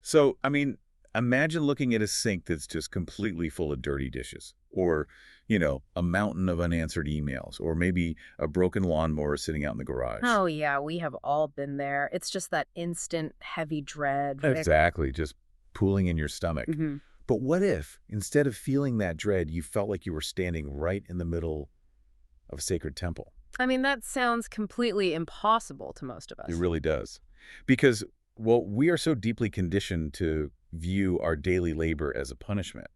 So, I mean, imagine looking at a sink that's just completely full of dirty dishes. Or, a mountain of unanswered emails. Or maybe a broken lawnmower sitting out in the garage. Oh, yeah, we have all been there. It's just that instant heavy dread. Exactly, just pooling in your stomach. Mm-hmm. But what if, instead of feeling that dread, you felt like you were standing right in the middle of a sacred temple? I mean, that sounds completely impossible to most of us. It really does. Because, well, we are so deeply conditioned to view our daily labor as a punishment.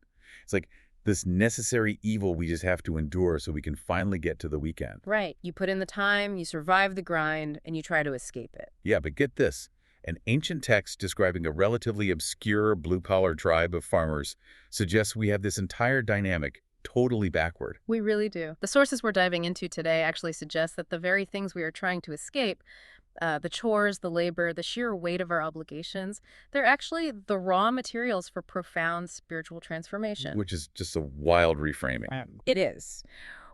It's like this necessary evil we just have to endure so we can finally get to the weekend. Right. You put in the time, you survive the grind, and you try to escape it. Yeah, but get this. An ancient text describing a relatively obscure blue-collar tribe of farmers suggests we have this entire dynamic totally backward. We really do. The sources we're diving into today actually suggest that the very things we are trying to escape, the chores, the labor, the sheer weight of our obligations, they're actually the raw materials for profound spiritual transformation. Which is just a wild reframing. It is.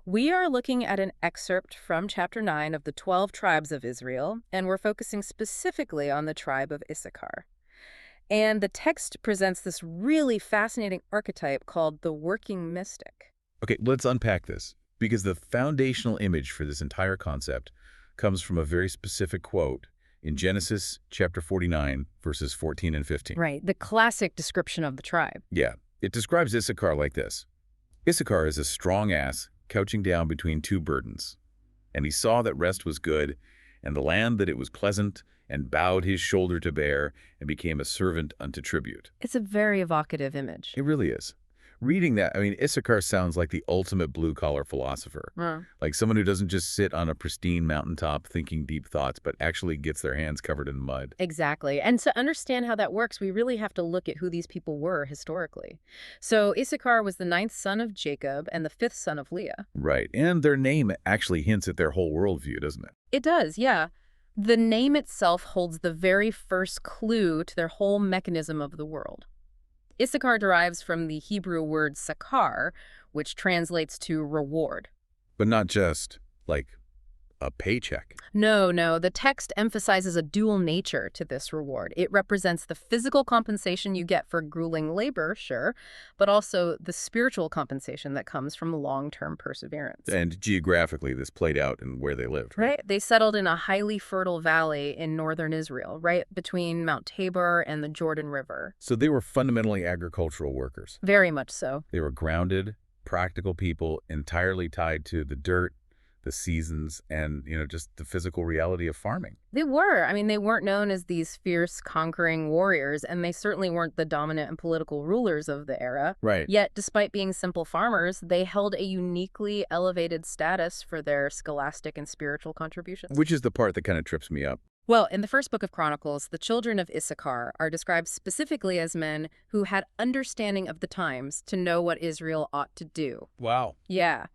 We are looking at an excerpt from Chapter 9 of the 12 Tribes of Israel, and we're focusing specifically on the tribe of Issachar. And the text presents this really fascinating archetype called the working mystic. Okay, let's unpack this, because the foundational image for this entire concept comes from a very specific quote in Genesis chapter 49, verses 14 and 15. Right, the classic description of the tribe. Yeah, it describes Issachar like this. Issachar is a strong ass couching down between two burdens. And he saw that rest was good, and the land that it was pleasant, and bowed his shoulder to bear, and became a servant unto tribute. It's a very evocative image. It really is. Reading that, I mean, Issachar sounds like the ultimate blue-collar philosopher. Like someone who doesn't just sit on a pristine mountaintop thinking deep thoughts, but actually gets their hands covered in mud. Exactly. And to understand how that works, we really have to look at who these people were historically. So Issachar was the 9th son of Jacob and the 5th son of Leah. Right. And their name actually hints at their whole worldview, doesn't it? It does, yeah. The name itself holds the very first clue to their whole mechanism of the world. Issachar derives from the Hebrew word sakar, which translates to reward. But not just, like, a paycheck. No. The text emphasizes a dual nature to this reward. It represents the physical compensation you get for grueling labor, sure, but also the spiritual compensation that comes from long-term perseverance. And geographically, this played out in where they lived. Right. They settled in a highly fertile valley in northern Israel, right between Mount Tabor and the Jordan River. So they were fundamentally agricultural workers. Very much so. They were grounded, practical people, entirely tied to the dirt, the seasons, and, just the physical reality of farming. They were. I mean, they weren't known as these fierce, conquering warriors, and they certainly weren't the dominant and political rulers of the era. Right. Yet, despite being simple farmers, they held a uniquely elevated status for their scholastic and spiritual contributions. Which is the part that kind of trips me up. Well, in the first book of Chronicles, the children of Issachar are described specifically as men who had understanding of the times to know what Israel ought to do. Wow. Yeah.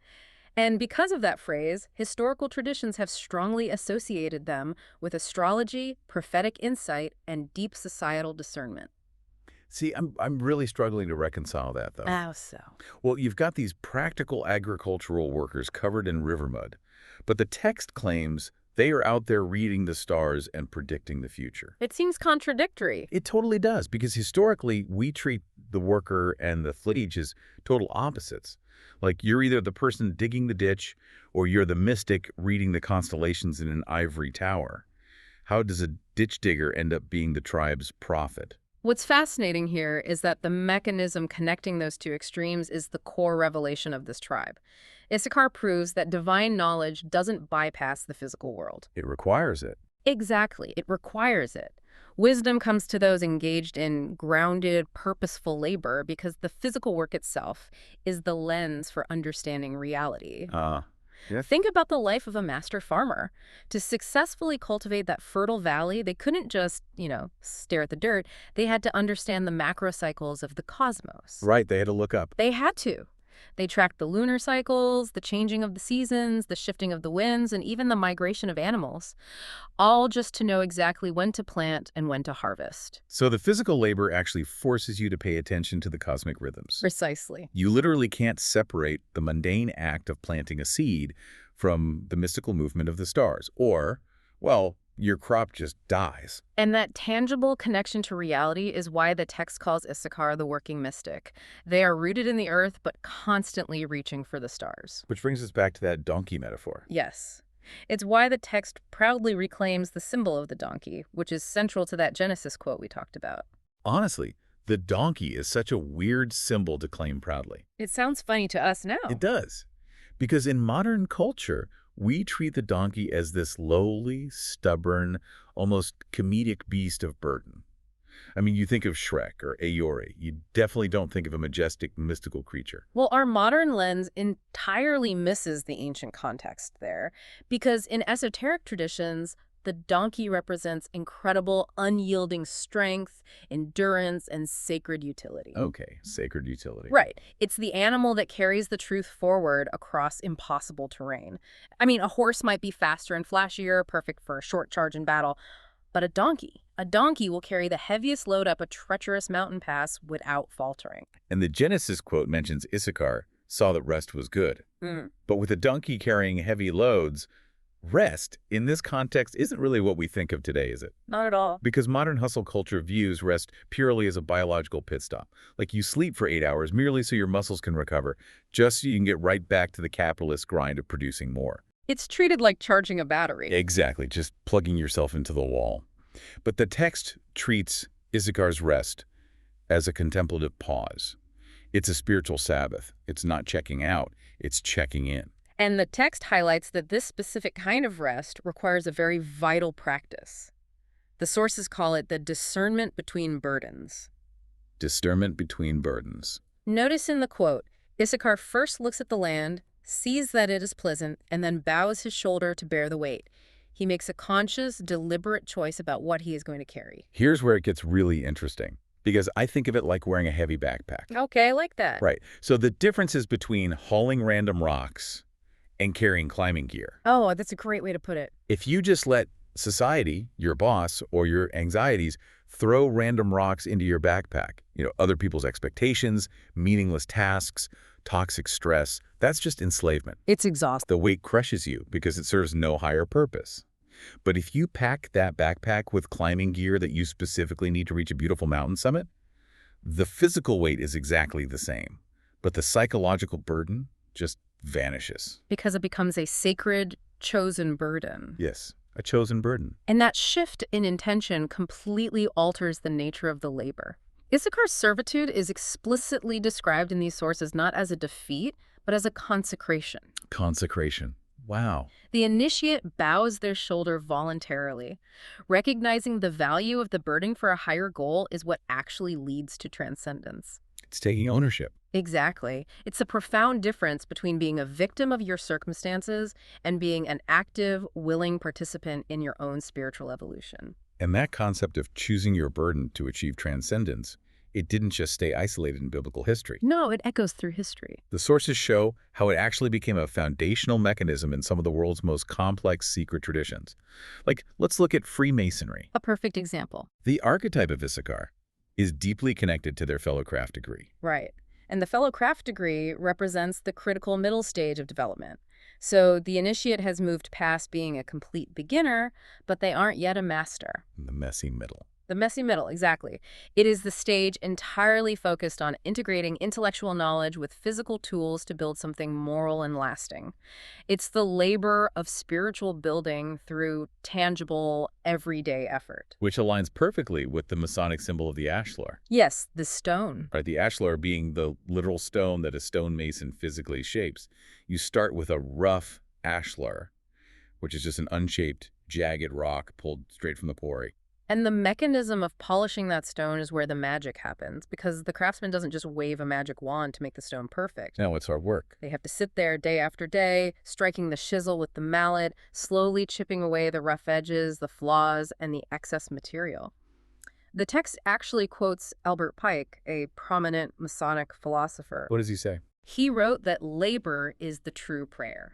And because of that phrase, historical traditions have strongly associated them with astrology, prophetic insight, and deep societal discernment. See, I'm really struggling to reconcile that, though. How so? Well, you've got these practical agricultural workers covered in river mud, but the text claims they are out there reading the stars and predicting the future. It seems contradictory. It totally does, because historically, we treat the worker and the flage as total opposites. Like, you're either the person digging the ditch or you're the mystic reading the constellations in an ivory tower. How does a ditch digger end up being the tribe's prophet? What's fascinating here is that the mechanism connecting those two extremes is the core revelation of this tribe. Issachar proves that divine knowledge doesn't bypass the physical world. It requires it. Exactly. It requires it. Wisdom comes to those engaged in grounded, purposeful labor because the physical work itself is the lens for understanding reality. Yes. Think about the life of a master farmer. To successfully cultivate that fertile valley, they couldn't just, stare at the dirt. They had to understand the macro cycles of the cosmos. Right, they had to look up. They had to. They tracked the lunar cycles, the changing of the seasons, the shifting of the winds, and even the migration of animals, all just to know exactly when to plant and when to harvest. So the physical labor actually forces you to pay attention to the cosmic rhythms. Precisely. You literally can't separate the mundane act of planting a seed from the mystical movement of the stars. Or, well, your crop just dies. And that tangible connection to reality is why the text calls Issachar the working mystic. They are rooted in the earth, but constantly reaching for the stars. Which brings us back to that donkey metaphor. Yes. It's why the text proudly reclaims the symbol of the donkey, which is central to that Genesis quote we talked about. Honestly, the donkey is such a weird symbol to claim proudly. It sounds funny to us now. It does. Because in modern culture, we treat the donkey as this lowly, stubborn, almost comedic beast of burden. I mean, you think of Shrek or Aori. You definitely don't think of a majestic, mystical creature. Well, our modern lens entirely misses the ancient context there, because in esoteric traditions, the donkey represents incredible, unyielding strength, endurance, and sacred utility. Okay, sacred utility. Right. It's the animal that carries the truth forward across impossible terrain. I mean, a horse might be faster and flashier, perfect for a short charge in battle, but a donkey will carry the heaviest load up a treacherous mountain pass without faltering. And the Genesis quote mentions Issachar saw that rest was good. But with a donkey carrying heavy loads, rest, in this context, isn't really what we think of today, is it? Not at all. Because modern hustle culture views rest purely as a biological pit stop. Like you sleep for 8 hours merely so your muscles can recover, just so you can get right back to the capitalist grind of producing more. It's treated like charging a battery. Exactly, just plugging yourself into the wall. But the text treats Issachar's rest as a contemplative pause. It's a spiritual Sabbath. It's not checking out, it's checking in. And the text highlights that this specific kind of rest requires a very vital practice. The sources call it the discernment between burdens. Discernment between burdens. Notice in the quote, Issachar first looks at the land, sees that it is pleasant, and then bows his shoulder to bear the weight. He makes a conscious, deliberate choice about what he is going to carry. Here's where it gets really interesting, because I think of it like wearing a heavy backpack. Okay, I like that. Right. So the difference is between hauling random rocks and carrying climbing gear. Oh, that's a great way to put it. If you just let society, your boss, or your anxieties throw random rocks into your backpack, other people's expectations, meaningless tasks, toxic stress, that's just enslavement. It's exhausting. The weight crushes you because it serves no higher purpose. But if you pack that backpack with climbing gear that you specifically need to reach a beautiful mountain summit, the physical weight is exactly the same, but the psychological burden just vanishes. Because it becomes a sacred, chosen burden. Yes, a chosen burden. And that shift in intention completely alters the nature of the labor. Issachar's servitude is explicitly described in these sources not as a defeat, but as a consecration. Consecration. Wow. The initiate bows their shoulder voluntarily. Recognizing the value of the burden for a higher goal is what actually leads to transcendence. It's taking ownership. Exactly. It's a profound difference between being a victim of your circumstances and being an active, willing participant in your own spiritual evolution. And that concept of choosing your burden to achieve transcendence, it didn't just stay isolated in biblical history. No, it echoes through history. The sources show how it actually became a foundational mechanism in some of the world's most complex secret traditions. Like, let's look at Freemasonry. A perfect example. The archetype of Issachar is deeply connected to their fellow craft degree. Right. And the fellow craft degree represents the critical middle stage of development. So the initiate has moved past being a complete beginner, but they aren't yet a master. The messy middle. The messy middle, exactly. It is the stage entirely focused on integrating intellectual knowledge with physical tools to build something moral and lasting. It's the labor of spiritual building through tangible, everyday effort. Which aligns perfectly with the Masonic symbol of the ashlar. Yes, the stone. Right, the ashlar being the literal stone that a stonemason physically shapes. You start with a rough ashlar, which is just an unshaped, jagged rock pulled straight from the quarry. And the mechanism of polishing that stone is where the magic happens, because the craftsman doesn't just wave a magic wand to make the stone perfect. No, it's hard work. They have to sit there day after day, striking the chisel with the mallet, slowly chipping away the rough edges, the flaws, and the excess material. The text actually quotes Albert Pike, a prominent Masonic philosopher. What does he say? He wrote that labor is the true prayer.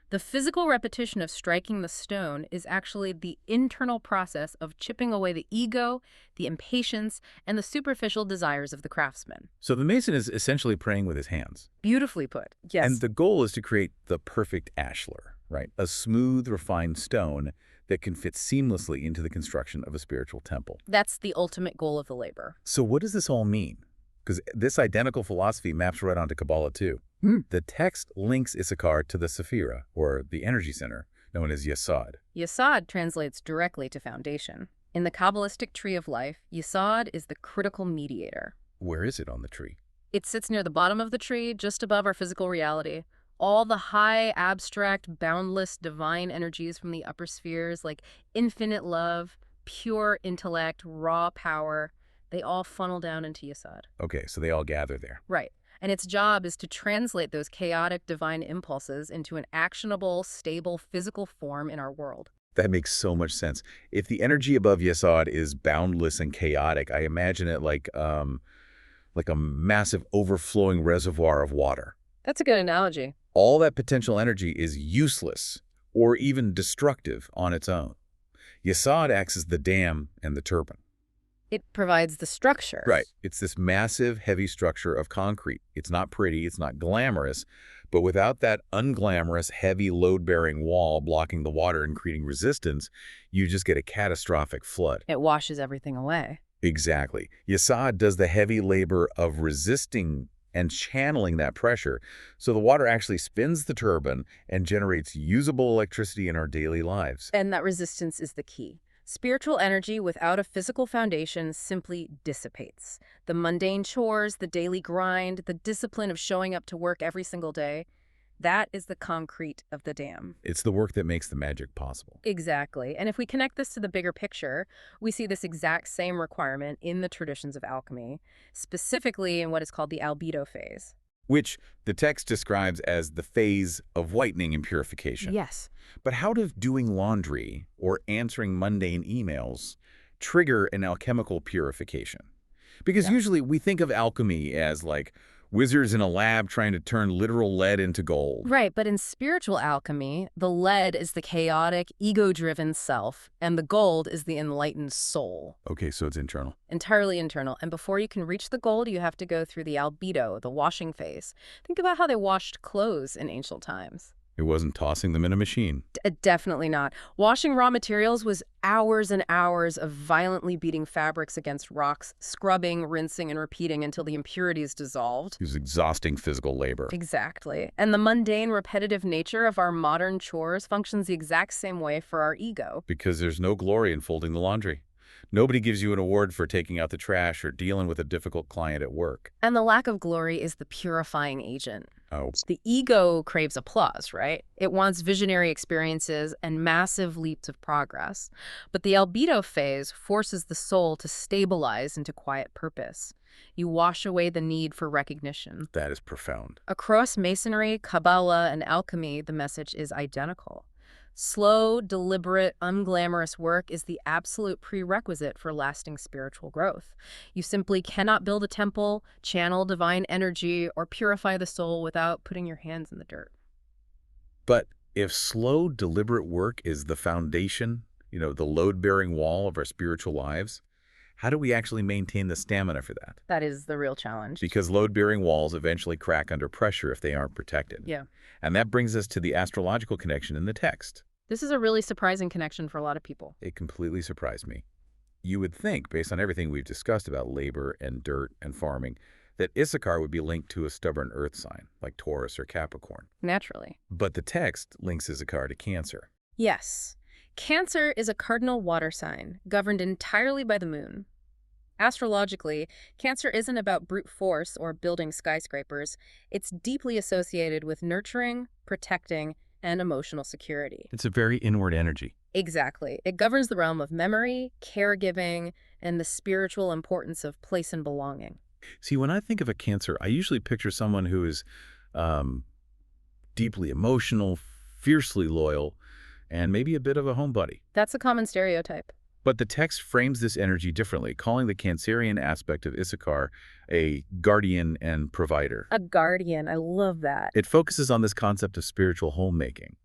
The physical repetition of striking the stone is actually the internal process of chipping away the ego, the impatience, and the superficial desires of the craftsman. So the mason is essentially praying with his hands. Beautifully put, yes. And the goal is to create the perfect ashlar, right? A smooth, refined stone that can fit seamlessly into the construction of a spiritual temple. That's the ultimate goal of the labor. So what does this all mean? Because this identical philosophy maps right onto Kabbalah too. The text links Issachar to the Sephira, or the energy center, known as Yesod. Yesod translates directly to foundation. In the Kabbalistic tree of life, Yesod is the critical mediator. Where is it on the tree? It sits near the bottom of the tree, just above our physical reality. All the high, abstract, boundless, divine energies from the upper spheres, like infinite love, pure intellect, raw power, they all funnel down into Yesod. Okay, so they all gather there. Right. And its job is to translate those chaotic divine impulses into an actionable, stable, physical form in our world. That makes so much sense. If the energy above Yesod is boundless and chaotic, I imagine it like a massive overflowing reservoir of water. That's a good analogy. All that potential energy is useless or even destructive on its own. Yesod acts as the dam and the turbine. It provides the structure. Right. It's this massive, heavy structure of concrete. It's not pretty, it's not glamorous, but without that unglamorous, heavy, load-bearing wall blocking the water and creating resistance, you just get a catastrophic flood. It washes everything away. Exactly. Yesod does the heavy labor of resisting and channeling that pressure, so the water actually spins the turbine and generates usable electricity in our daily lives. And that resistance is the key. Spiritual energy without a physical foundation simply dissipates. The mundane chores, the daily grind, the discipline of showing up to work every single day, that is the concrete of the dam. It's the work that makes the magic possible. Exactly. And if we connect this to the bigger picture, we see this exact same requirement in the traditions of alchemy, specifically in what is called the albedo phase. Which the text describes as the phase of whitening and purification. Yes. But how does doing laundry or answering mundane emails trigger an alchemical purification? Because usually we think of alchemy as like wizards in a lab trying to turn literal lead into gold. Right, but in spiritual alchemy, the lead is the chaotic, ego-driven self, and the gold is the enlightened soul. Okay, so it's internal. Entirely internal. And before you can reach the gold, you have to go through the albedo, the washing phase. Think about how they washed clothes in ancient times. It wasn't tossing them in a machine. Definitely not. Washing raw materials was hours and hours of violently beating fabrics against rocks, scrubbing, rinsing, and repeating until the impurities dissolved. It was exhausting physical labor. Exactly. And the mundane, repetitive nature of our modern chores functions the exact same way for our ego. Because there's no glory in folding the laundry. Nobody gives you an award for taking out the trash or dealing with a difficult client at work. And the lack of glory is the purifying agent. Oh. The ego craves applause, right? It wants visionary experiences and massive leaps of progress. But the albedo phase forces the soul to stabilize into quiet purpose. You wash away the need for recognition. That is profound. Across Masonry, Kabbalah, and alchemy, the message is identical. Slow, deliberate, unglamorous work is the absolute prerequisite for lasting spiritual growth. You simply cannot build a temple, channel divine energy, or purify the soul without putting your hands in the dirt. But if slow, deliberate work is the foundation, the load-bearing wall of our spiritual lives, how do we actually maintain the stamina for that? That is the real challenge. Because load-bearing walls eventually crack under pressure if they aren't protected. Yeah. And that brings us to the astrological connection in the text. This is a really surprising connection for a lot of people. It completely surprised me. You would think, based on everything we've discussed about labor and dirt and farming, that Issachar would be linked to a stubborn earth sign, like Taurus or Capricorn. Naturally. But the text links Issachar to Cancer. Yes. Cancer is a cardinal water sign, governed entirely by the moon. Astrologically, Cancer isn't about brute force or building skyscrapers. It's deeply associated with nurturing, protecting, and emotional security. It's a very inward energy. Exactly. It governs the realm of memory, caregiving, and the spiritual importance of place and belonging. See, when I think of a Cancer, I usually picture someone who is deeply emotional, fiercely loyal, and maybe a bit of a homebody. That's a common stereotype. But the text frames this energy differently, calling the Cancerian aspect of Issachar a guardian and provider. A guardian. I love that. It focuses on this concept of spiritual homemaking.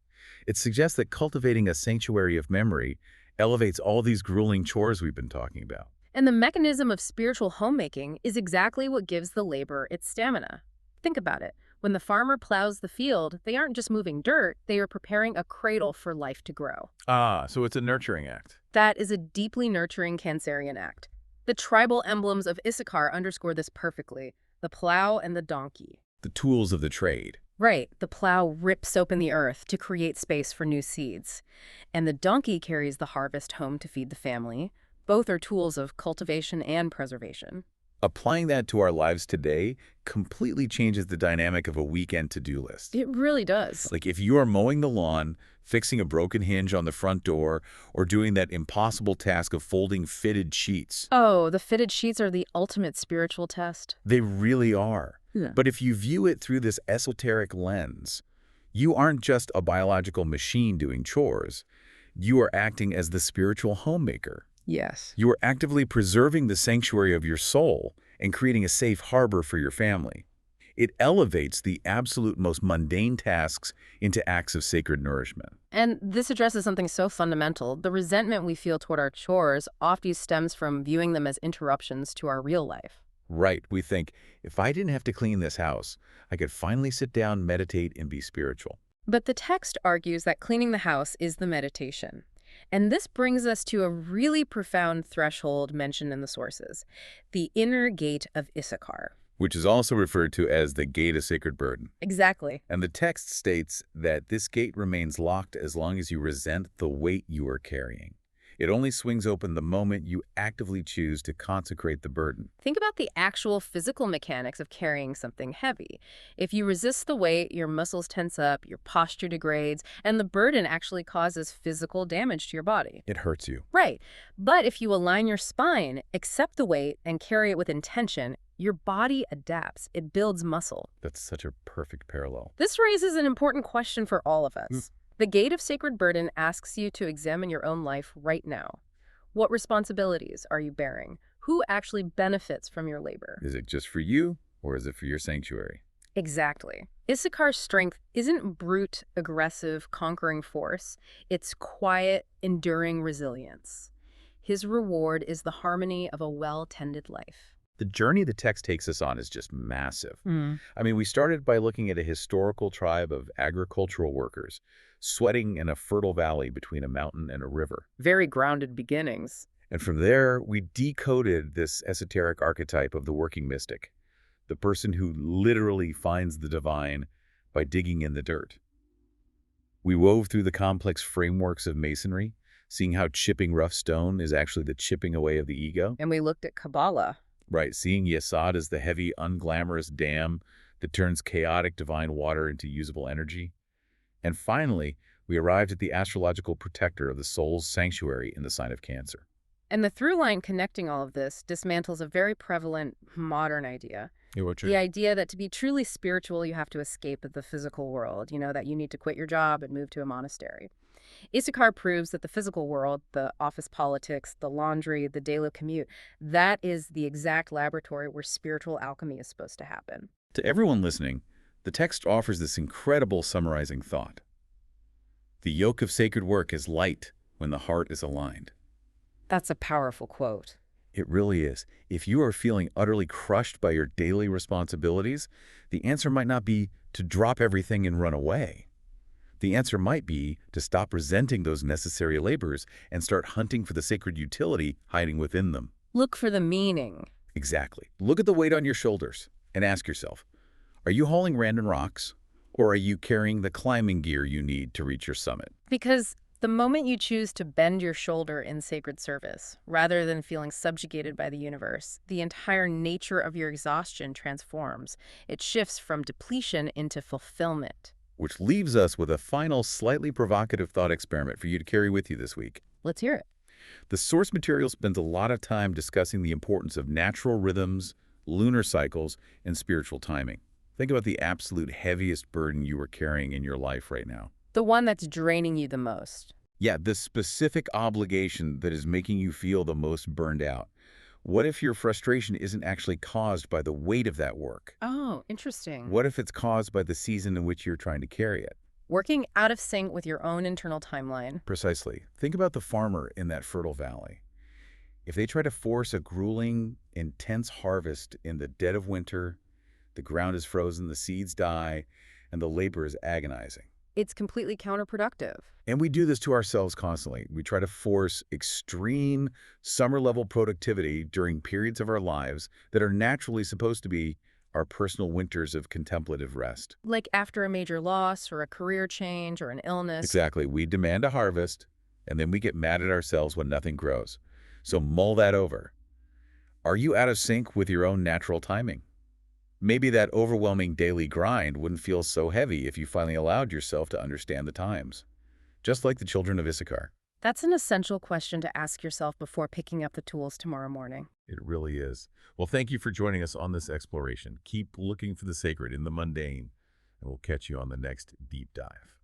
It suggests that cultivating a sanctuary of memory elevates all these grueling chores we've been talking about. And the mechanism of spiritual homemaking is exactly what gives the labor its stamina. Think about it. When the farmer plows the field, they aren't just moving dirt, they are preparing a cradle for life to grow. Ah, so it's a nurturing act. That is a deeply nurturing Cancerian act. The tribal emblems of Issachar underscore this perfectly: the plow and the donkey. The tools of the trade. Right, the plow rips open the earth to create space for new seeds, and the donkey carries the harvest home to feed the family. Both are tools of cultivation and preservation. Applying that to our lives today completely changes the dynamic of a weekend to-do list. It really does. Like if you are mowing the lawn, fixing a broken hinge on the front door, or doing that impossible task of folding fitted sheets. Oh, the fitted sheets are the ultimate spiritual test. They really are. Yeah. But if you view it through this esoteric lens, you aren't just a biological machine doing chores. You are acting as the spiritual homemaker. Yes. You are actively preserving the sanctuary of your soul and creating a safe harbor for your family. It elevates the absolute most mundane tasks into acts of sacred nourishment. And this addresses something so fundamental. The resentment we feel toward our chores often stems from viewing them as interruptions to our real life. Right, we think, if I didn't have to clean this house, I could finally sit down, meditate, and be spiritual. But the text argues that cleaning the house is the meditation. And this brings us to a really profound threshold mentioned in the sources: the inner gate of Issachar. Which is also referred to as the gate of sacred burden. Exactly. And the text states that this gate remains locked as long as you resent the weight you are carrying. It only swings open the moment you actively choose to consecrate the burden. Think about the actual physical mechanics of carrying something heavy. If you resist the weight, your muscles tense up, your posture degrades, and the burden actually causes physical damage to your body. It hurts you. Right. But if you align your spine, accept the weight, and carry it with intention, your body adapts. It builds muscle. That's such a perfect parallel. This raises an important question for all of us. The Gate of Sacred Burden asks you to examine your own life right now. What responsibilities are you bearing? Who actually benefits from your labor? Is it just for you, or is it for your sanctuary? Exactly. Issachar's strength isn't brute, aggressive, conquering force. It's quiet, enduring resilience. His reward is the harmony of a well-tended life. The journey the text takes us on is just massive. I mean, we started by looking at a historical tribe of agricultural workers, sweating in a fertile valley between a mountain and a river. Very grounded beginnings. And from there, we decoded this esoteric archetype of the working mystic, the person who literally finds the divine by digging in the dirt. We wove through the complex frameworks of Masonry, seeing how chipping rough stone is actually the chipping away of the ego. And we looked at Kabbalah. Right, seeing Yesod as the heavy, unglamorous dam that turns chaotic divine water into usable energy. And finally, we arrived at the astrological protector of the soul's sanctuary in the sign of Cancer. And the through line connecting all of this dismantles a very prevalent modern idea. The idea that to be truly spiritual, you have to escape the physical world, that you need to quit your job and move to a monastery. Issachar proves that the physical world, the office politics, the laundry, the daily commute, that is the exact laboratory where spiritual alchemy is supposed to happen. To everyone listening, the text offers this incredible summarizing thought. The yoke of sacred work is light when the heart is aligned. That's a powerful quote. It really is. If you are feeling utterly crushed by your daily responsibilities, the answer might not be to drop everything and run away. The answer might be to stop resenting those necessary labors and start hunting for the sacred utility hiding within them. Look for the meaning. Exactly. Look at the weight on your shoulders and ask yourself, are you hauling random rocks, or are you carrying the climbing gear you need to reach your summit? Because the moment you choose to bend your shoulder in sacred service, rather than feeling subjugated by the universe, the entire nature of your exhaustion transforms. It shifts from depletion into fulfillment. Which leaves us with a final, slightly provocative thought experiment for you to carry with you this week. Let's hear it. The source material spends a lot of time discussing the importance of natural rhythms, lunar cycles, and spiritual timing. Think about the absolute heaviest burden you are carrying in your life right now. The one that's draining you the most. Yeah, the specific obligation that is making you feel the most burned out. What if your frustration isn't actually caused by the weight of that work? Oh, interesting. What if it's caused by the season in which you're trying to carry it? Working out of sync with your own internal timeline. Precisely. Think about the farmer in that fertile valley. If they try to force a grueling, intense harvest in the dead of winter, The ground is frozen, the seeds die, and the labor is agonizing. It's completely counterproductive. And we do this to ourselves constantly. We try to force extreme summer-level productivity during periods of our lives that are naturally supposed to be our personal winters of contemplative rest. Like after a major loss or a career change or an illness. Exactly. We demand a harvest, and then we get mad at ourselves when nothing grows. So mull that over. Are you out of sync with your own natural timing? Maybe that overwhelming daily grind wouldn't feel so heavy if you finally allowed yourself to understand the times. Just like the children of Issachar. That's an essential question to ask yourself before picking up the tools tomorrow morning. It really is. Well, thank you for joining us on this exploration. Keep looking for the sacred in the mundane, and we'll catch you on the next deep dive.